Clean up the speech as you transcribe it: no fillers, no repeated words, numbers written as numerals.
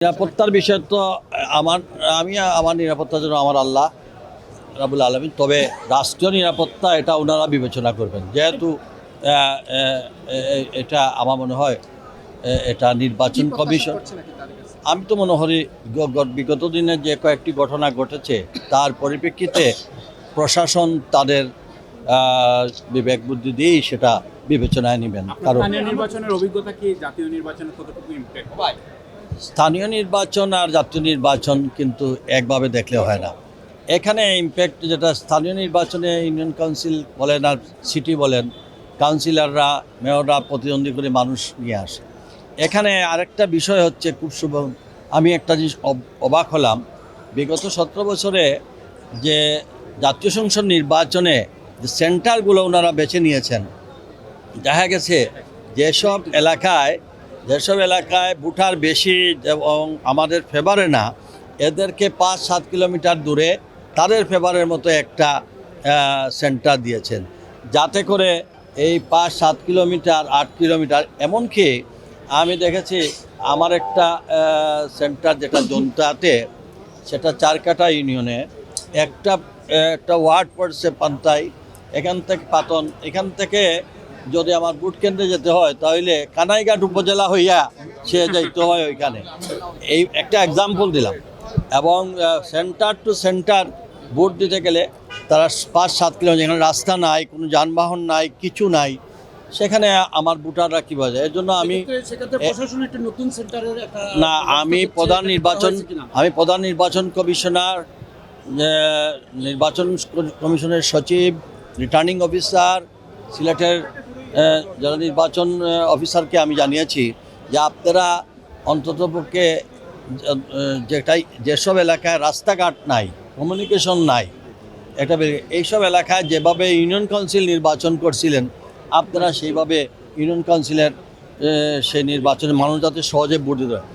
নিরাপত্তার বিষয় তো আমার নিরাপত্তার জন্য আমার আল্লাহ রাব্বুল আলামিন। তবে রাষ্ট্রীয় নিরাপত্তা এটা ওনারা বিবেচনা করবেন, যেহেতু এটা আমার মনে হয় এটা নির্বাচন কমিশন। আমি তো মনে করি বিগত দিনে যে কয়েকটি ঘটনা ঘটেছে তার পরিপ্রেক্ষিতে প্রশাসন তাদের বিবেক বুদ্ধি দিয়েই সেটা বিবেচনায় নেবেন। কারণ নির্বাচনের অভিজ্ঞতা কি জাতীয় নির্বাচনে কতটুকু ইমপ্যাক্ট? স্থানীয় নির্বাচন আর জাতীয় নির্বাচন কিন্তু একভাবে দেখলে হয় না। এখানে ইমপ্যাক্ট যেটা স্থানীয় নির্বাচনে ইউনিয়ন কাউন্সিল বলেন আর সিটি বলেন, কাউন্সিলররা মেয়ররা প্রতিদ্বন্দ্বী করে মানুষ নিয়ে আসে। এখানে আরেকটা বিষয় হচ্ছে খুব শুভ, আমি একটা জিনিস অবাক হলাম, বিগত 17 বছরে যে জাতীয় সংসদ নির্বাচনে যে সেন্টারগুলো ওনারা বেছে নিয়েছেন, দেখা গেছে যেসব এলাকায় ভোটার বেশি এবং আমাদের ফেভারে না, এদেরকে 5-7 কিলোমিটার দূরে তাদের ফেভারের মতো একটা সেন্টার দিয়েছেন, যাতে করে এই 5-7 কিলোমিটার 8 কিলোমিটার, এমনকি আমি দেখেছি আমার একটা সেন্টার যেটা জনতাতে, সেটা চারকাটা ইউনিয়নে একটা ওয়ার্ড পড়ছে পান্তাই, এখান থেকে যদি আমার ভোট কেন্দ্রে যেতে হয় তাহলে কানাইঘাট উপজেলা হইয়া সে যাইতে হয় ওইখানে। এই একটা এক্সাম্পল দিলাম। এবং সেন্টার টু সেন্টার ভোট দিতে গেলে তারা 5-7 কিলোমিটার, যেখানে রাস্তা নাই, কোনো যানবাহন নাই, কিছু নাই, সেখানে আমার ভোটাররা কী বোঝে। এর জন্য আমি প্রধান নির্বাচন কমিশনার, নির্বাচন কমিশনের সচিব, রিটার্নিং অফিসার, সিলেটের যারা নির্বাচন অফিসারকে আমি জানিয়েছি যে আপনারা অন্ততপক্ষে যেসব এলাকায় রাস্তাঘাট নাই, কমিউনিকেশন নাই, এইসব এলাকায় যেভাবে ইউনিয়ন কাউন্সিল নির্বাচন করছিলেন, আপনারা সেইভাবে ইউনিয়ন কাউন্সিলের সেই নির্বাচনে মানুষ যাতে সহজে ভোট দিতে হয়।